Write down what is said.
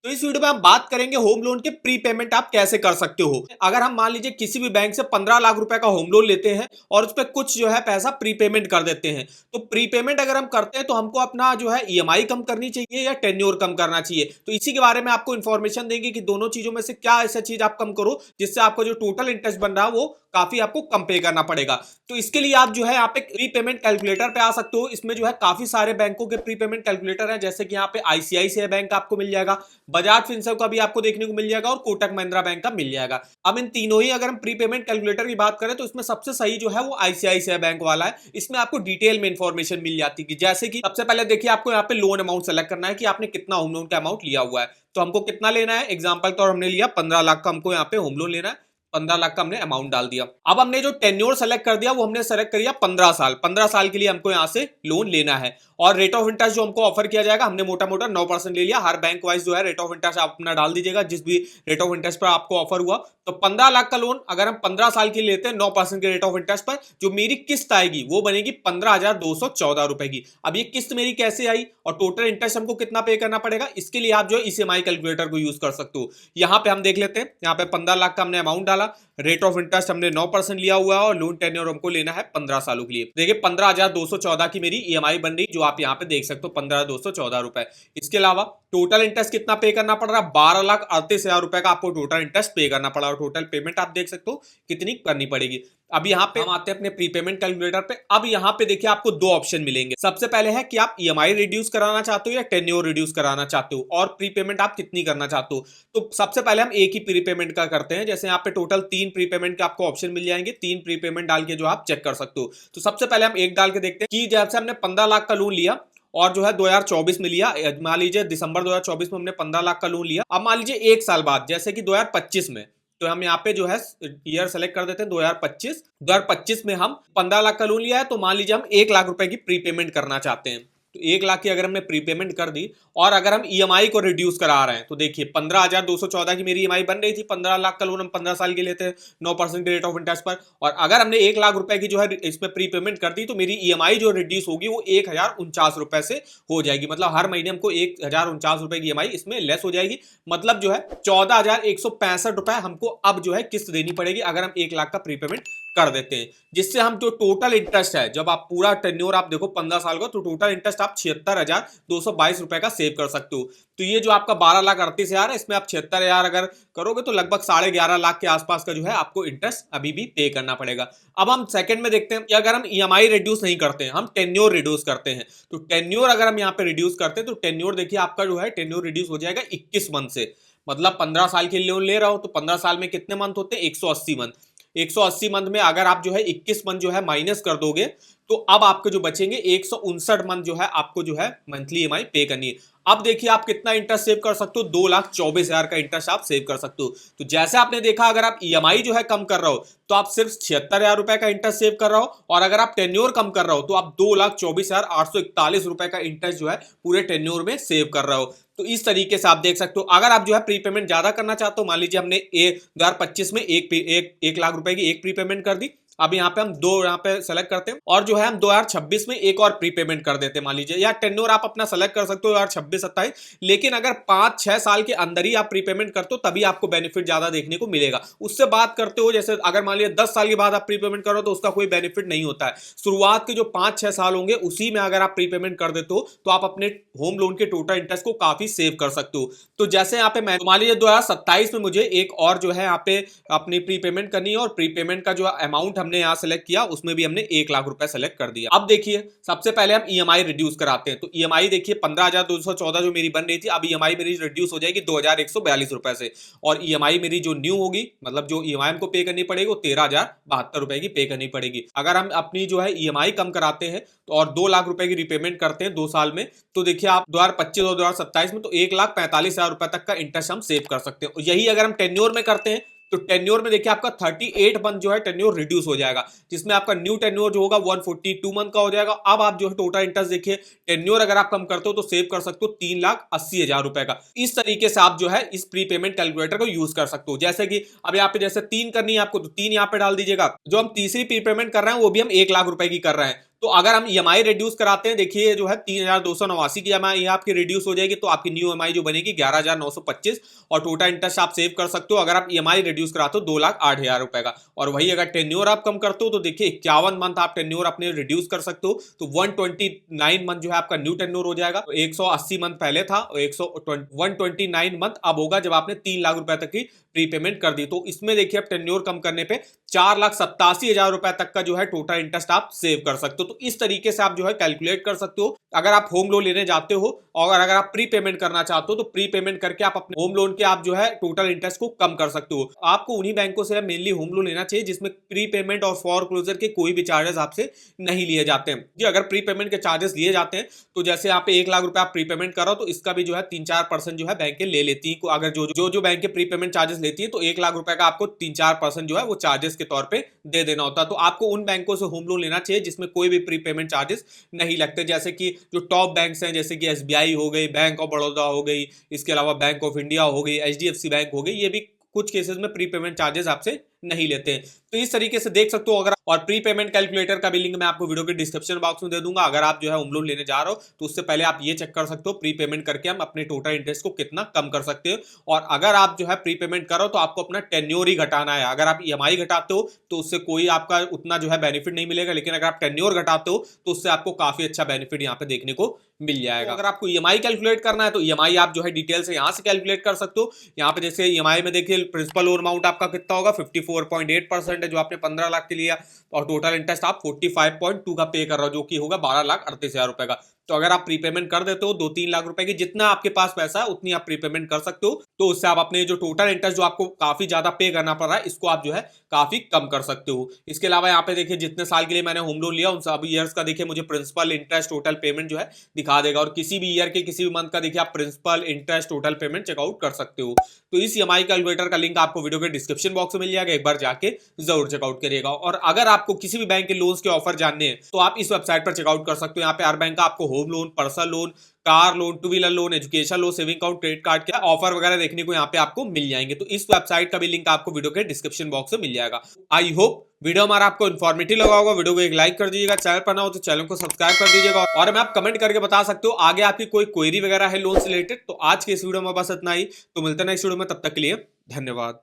तो इस वीडियो में हम बात करेंगे होम लोन के प्री पेमेंट आप कैसे कर सकते हो। अगर हम मान लीजिए किसी भी बैंक से 15 लाख रुपए का होम लोन लेते हैं और उस पर कुछ जो है पैसा प्री पेमेंट कर देते हैं, तो प्री पेमेंट अगर हम करते हैं तो हमको अपना जो है ईएमआई कम करनी चाहिए या टेन्योर कम करना चाहिए। तो इसी के बारे में आपको इन्फॉर्मेशन देंगे कि दोनों चीजों में से क्या ऐसा चीज आप कम करो जिससे आपको जो टोटल इंटरेस्ट बन रहा है वो काफी आपको कम पे करना पड़ेगा। तो इसके लिए आप जो है यहाँ पे प्री पेमेंट कैलकुलेटर पे आ सकते हो। इसमें जो है काफी सारे बैंकों के प्री पेमेंट कैलकुलेटर हैं, जैसे कि यहाँ पे आईसीआईसीआई बैंक आपको मिल जाएगा, बजाज फिनसर्व का भी आपको देखने को मिल जाएगा और कोटक महिंद्रा बैंक का मिल जाएगा। अब इन तीनों ही अगर हम प्री पेमेंट कैलकुलेटर की बात करें तो इसमें सबसे सही जो है वो आईसीआईसीआई बैंक वाला है। इसमें आपको डिटेल में इंफॉर्मेशन मिल जाती है, जैसे कि सबसे पहले देखिए आपको यहाँ पे लोन अमाउंट सेलेक्ट करना है कि आपने कितना होम लोन का अमाउंट लिया हुआ है। तो हमको कितना लेना है, एग्जाम्पल तो हमने लिया 15 लाख का, हमको यहाँ पे होम लोन लेना है, 15 लाख का हमने अमाउंट डाल दिया। अब हमने जो टेन्योर सेलेक्ट कर दिया वो हमने सेलेक्ट कर दिया 15 साल। 15 साल के लिए हमको यहां से लोन लेना है और रेट ऑफ इंटरेस्ट जो हमको ऑफर किया जाएगा हमने मोटा मोटा 9% ले लिया। हर बैंक वाइज जो है रेट ऑफ इंटरेस्ट आप अपना डाल दीजिएगा जिस भी रेट ऑफ इंटरेस्ट पर आपको ऑफर हुआ। तो 15 लाख का लोन अगर हम 15 साल के लिए लेते हैं 9% के रेट ऑफ इंटरेस्ट पर, जो मेरी किस्त आएगी वो बनेगी 15,214 रुपए की। अब ये किस्त मेरी कैसे आई और टोटल इंटरेस्ट हमको कितना पे करना पड़ेगा, इसके लिए आप जो है ईएमआई कैलकुलेटर को यूज कर सकते हो। यहां पे हम देख लेते हैं, यहाँ पे 15 लाख का हमने अमाउंट डाला, रेट ऑफ इंटरेस्ट हमने 9% लिया हुआ है और लोन टेन्योर हमको लेना है 15 सालों के लिए। देखिए 15,214 की मेरी ईएमआई बन रही, जो आप यहाँ पे देख सकते हो 15,214 रुपए। इसके अलावा टोटल इंटरेस्ट कितना पे करना पड़ रहा है, 12,38,000 रुपए का आपको टोटल इंटरेस्ट पे करना पड़ा और टोटल पेमेंट आप देख सकते हो कितनी करनी पड़ेगी। अब यहाँ पे हम आते हैं अपने प्रीपेमेंट कैलकुलेटर पे। अब यहाँ पे देखिए आपको दो ऑप्शन मिलेंगे। सबसे पहले है कि आप ईएमआई रिड्यूस कराना चाहते हो या टेन्योर रिड्यूस कराना चाहते हो और प्रीपेमेंट आप कितनी करना चाहते हो। तो सबसे पहले हम एक ही प्रीपेमेंट का करते हैं। जैसे यहाँ पे टोटल 3 प्रीपेमेंट के आपको ऑप्शन मिल जाएंगे, 3 प्रीपेमेंट डाल के जो आप चेक कर सकते हो। तो सबसे पहले हम एक डाल के देखते हैं कि जैसे हमने 15 लाख का लोन लिया और जो है 2024 में लिया, मान लीजिए दिसंबर 2024 में हमने 15 लाख का लोन लिया। अब मान लीजिए एक साल बाद जैसे कि 2025 में, तो हम यहाँ पे जो है ईयर सेलेक्ट कर देते हैं 2025 में हम 15 लाख का लोन लिया है। तो मान लीजिए हम 1 लाख रुपए की प्रीपेमेंट करना चाहते हैं। तो 1 लाख की अगर हमने प्रीपेमेंट कर दी और अगर हम ईएमआई को रिड्यूस करा रहे हैं तो देखिए 15,214 की मेरी ईएमआई बन रही थी। 15 लाख का लोन हम 15 साल के लेते हैं 9% के रेट ऑफ इंटरेस्ट पर, और अगर हमने 1 लाख रुपए की जो है इसमें प्रीपेमेंट कर दी तो मेरी ईएमआई जो रिड्यूस होगी वो 1,049 रुपए से हो जाएगी। मतलब हर महीने हमको 1,049 रुपए की ईएमआई इसमें लेस हो जाएगी। मतलब जो है 14,165 रुपए हमको अब जो है किस्त देनी पड़ेगी अगर हम 1 लाख का प्रीपेमेंट कर देते हैं, जिससे हम जो टोटल इंटरेस्ट है, जब आप पूरा टेन्योर आप देखो 15 साल का, तो टोटल इंटरेस्ट आप 76,222 रुपए का सेव कर सकते हो। तो ये जो आपका 12,38,000 है, इसमें आप 76,000 अगर करोगे तो लगभग 11.5 लाख के आसपास का जो है आपको इंटरेस्ट अभी भी पे करना पड़ेगा। अब हम सेकंड में देखते हैं कि अगर हम ईएमआई रिड्यूस नहीं करते हैं, हम टेन्योर रिड्यूस करते हैं। तो टेन्योर अगर हम यहाँ पे रिड्यूस करते हैं तो टेन्योर देखिए आपका जो है टेन्योर रिड्यूस हो जाएगा 21 मंथ से। मतलब 15 साल के लोन ले रहा हो तो 15 साल में कितने मंथ होते हैं, 180 मंथ। 180 मंथ में अगर आप जो है 21 मंथ जो है माइनस कर दोगे तो अब आपके जो बचेंगे 159 मंथ जो है आपको जो है मंथली ईएमआई पे करनी है। अब देखिए आप कितना इंटरेस्ट सेव कर सकते हो, 2,24,000 का इंटरेस्ट आप सेव कर सकते हो। तो जैसे आपने देखा अगर आप ईएमआई जो है कम कर रहे हो तो आप सिर्फ 76,000 रुपए का इंटरेस्ट सेव कर रहे हो, और अगर आप टेन्योर कम कर रहे हो तो आप 2,24,841 रुपए का इंटरेस्ट जो है पूरे टेन्योर में सेव कर रहे हो। तो इस तरीके से आप देख सकते हो। अगर आप जो है प्रीपेमेंट ज्यादा करना चाहते हो, मान लीजिए हमने 2025 में एक लाख रुपए की एक प्रीपेमेंट कर दी, अब यहाँ पे हम दो यहाँ पे सेलेक्ट करते हैं और जो है हम 2026 में एक और प्रीपेमेंट कर देते हैं मान लीजिए, या टेन्योर आप अपना सेलेक्ट कर सकते हो 2026-27। लेकिन अगर 5-6 साल के अंदर ही आप प्रीपेमेंट करते हो तभी आपको बेनिफिट ज्यादा देखने को मिलेगा। उससे बात करते हो जैसे अगर मान लीजिए 10 साल के बाद आप प्रीपेमेंट करो तो उसका कोई बेनिफिट नहीं होता है। शुरुआत के जो 5-6 साल होंगे उसी में अगर आप प्रीपेमेंट कर देते हो तो आप अपने होम लोन के टोटल इंटरेस्ट को काफी सेव कर सकते हो। तो जैसे यहाँ पे मैं मान लीजिए 2027 में मुझे एक और जो है यहाँ पे अपनी प्रीपेमेंट करनी है और प्रीपेमेंट का जो अमाउंट हमने यहाँ सेलेक्ट किया उसमें भी हमने 1 लाख रुपए सेलेक्ट कर दिया। अब देखिए सबसे पहले हम ईएमआई रिड्यूस कराते हैं। तो ईएमआई देखिए 15,214 जो मेरी बन रही थी, अब ईएमआई मेरी रिड्यूस हो जाएगी 2,142 रुपए से, और ईएमआई मेरी जो न्यू होगी मतलब जो ईएमआई हमको पे करनी पड़ेगी वो 13,072 रुपए की पे करनी पड़ेगी। अगर हम अपनी जो है ईएमआई कम कराते हैं तो और 2 लाख रुपए की रिपेमेंट करते हैं 2 साल में, तो देखिए आप 2025 और 2027 में तो 1,45,000 रुपए तक का इंटरेस्ट हम सेव कर सकते हैं। और यही अगर हम टेन्योर में करते हैं तो टेन्योर में देखिए आपका 38 मंथ जो है टेन्योर रिड्यूस हो जाएगा, जिसमें आपका न्यू टेन्योर जो होगा 142 मंथ का हो जाएगा। अब आप जो है टोटल इंटरेस्ट देखिए टेन्योर अगर आप कम करते हो तो सेव कर सकते हो 3,80,000 रुपए का। इस तरीके से आप जो है इस प्रीपेमेंट कैलकुलेटर को यूज कर सकते हो। जैसे कि अब यहाँ पे जैसे 3 करनी है आपको तो 3 यहाँ पे डाल दीजिएगा। जो हम तीसरी प्रीपेमेंट कर रहे हैं वो भी हम 1 लाख रुपए की कर रहे हैं तो अगर हम ईएमआई रिड्यूस कराते हैं, देखिए जो है 3289 की ईएमआई आपकी रिड्यूस हो जाएगी, तो आपकी न्यू ईएमआई जो बनेगी 11925 और टोटल इंटरेस्ट आप सेव कर सकते हो अगर आप ईएमआई रिड्यूस कराते हो 2,08,000 रुपए का। और वही अगर टेन्योर आप कम करते हो तो देखिए 51 मंथ आप टेन्योर अपने रिड्यूस कर सकते हो, तो 129 मंथ जो है आपका न्यू टेन्योर हो जाएगा। तो 180 मंथ पहले था, 129 मंथ अब होगा जब आपने 3 लाख रुपए तक की प्रीपेमेंट कर दी। तो इसमें देखिए आप टेन्योर कम करने पे 4,87,000 रुपए तक का जो है टोटल इंटरेस्ट आप सेव कर सकते हो। तो इस तरीके से आप जो है कैलकुलेट कर सकते हो अगर आप होम लोन लेने जाते हो, और अगर आप प्री पेमेंट करना चाहते हो तो प्री पेमेंट करके आप अपने होम लोन के आप जो है टोटल इंटरेस्ट को कम कर सकते हो। आपको उन्हीं बैंकों से मेनली होम लोन लेना चाहिए जिसमें प्री पेमेंट और फॉर क्लोजर के कोई भी चार्जेस आपसे नहीं लिए जाते हैं। जी अगर प्री पेमेंट के चार्जेस लिए जाते हैं तो जैसे यहाँ पे 1 लाख रुपए आप प्री पेमेंट करो तो इसका भी जो है 3-4% जो है बैंकें ले लेती है। अगर जो बैंक के प्री पेमेंट चार्जेस लेती है तो 1 लाख रुपए का आपको 3-4% जो है वो चार्जेस के तौर पे दे देना होता है। तो आपको उन बैंकों से होम लोन लेना चाहिए जिसमें कोई भी प्री पेमेंट चार्जेस नहीं लगते, जैसे कि जो टॉप बैंक्स हैं जैसे कि एसबीआई हो गई, बैंक ऑफ बड़ौदा हो गई, इसके अलावा बैंक ऑफ इंडिया हो गई, एचडीएफसी बैंक हो गई, ये भी कुछ केसेस में प्री पेमेंट चार्जेस आपसे नहीं लेते हैं। तो इस तरीके से देख सकते हो अगर, और प्री पेमेंट कैलकुलेटर का भी लिंक मैं आपको वीडियो के डिस्क्रिप्शन बॉक्स में दे दूंगा। अगर आप जो है होम लोन लेने जा रहे हो तो उससे पहले आप ये चेक कर सकते हो प्री पेमेंट करके हम अपने टोटल इंटरेस्ट को कितना कम कर सकते हो। और अगर आप जो है प्री पेमेंट करो तो आपको अपना टेन्योर ही घटाना है। अगर आप ईएमआई घटाते हो तो उससे कोई आपका उतना जो है बेनिफिट नहीं मिलेगा, लेकिन अगर आप टेन्योर घटाते हो तो उससे आपको काफी अच्छा बेनिफिट यहाँ पे देखने को मिल जाएगा। तो अगर आपको ईएमआई कैलकुलेट करना है तो ईएमआई आप जो है डिटेल से यहाँ से कैलकुलेट कर सकते हो। यहाँ पे जैसे ईएमआई में देखिए प्रिंसिपल लोन अमाउंट आपका कितना होगा 54.8% है जो आपने 15 लाख के लिया, और टोटल इंटरेस्ट आप 45.2 का पे कर रहे हो जो कि होगा 12,38,000 रुपए का। तो अगर आप प्रीपेमेंट कर देते हो 2-3 लाख रुपए की, जितना आपके पास पैसा है उतनी आप प्रीपेमेंट कर सकते हो, तो उससे आप अपने जो टोटल इंटरेस्ट जो आपको काफी ज्यादा पे करना पड़ रहा है इसको आप जो है काफी कम कर सकते हो। इसके अलावा यहाँ पे देखिए जितने साल के लिए मैंने होम लोन लिया उन सब ईयर्स का देखिए मुझे प्रिंसिपल इंटरेस्ट टोटल पेमेंट जो है दिखा देगा, और किसी भी ईयर के किसी भी मंथ का देखिए आप principal interest total payment checkout कर सकते हो। तो इस ईएमआई कैलकुलेटर का लिंक आपको वीडियो के डिस्क्रिप्शन बॉक्स में मिल जाएगा, एक बार जाके जरूर चेकआउट करिएगा। और अगर आपको किसी भी बैंक के लोन्स के ऑफर जानने हैं तो आप इस वेबसाइट पर चेकआउट कर सकते हो। यहाँ पे हर बैंक का आपको home loan, personal loan, car loan, two wheeler loan, education loan, saving account, credit card के ऑफर वगैरह देखने को यहाँ पे आपको मिल जाएंगे। तो इस वेबसाइट का भी लिंक आपको वीडियो के डिस्क्रिप्शन बॉक्स में मिल जाएगा। आई होप वीडियो हमारा आपको इन्फॉर्मेटिव लगा होगा। वीडियो को एक लाइक कर दीजिएगा, चैनल पर ना हो तो चैनल को सब्सक्राइब कर दीजिएगा, और हमें आप कमेंट करके बता सकते हो आगे आपकी कोई क्वेरी वगैरह है लोन से रिलेटेड। तो आज के इस वीडियो में बस इतना ही, तो मिलते हैं नेक्स्ट वीडियो में, तब तक के लिए धन्यवाद।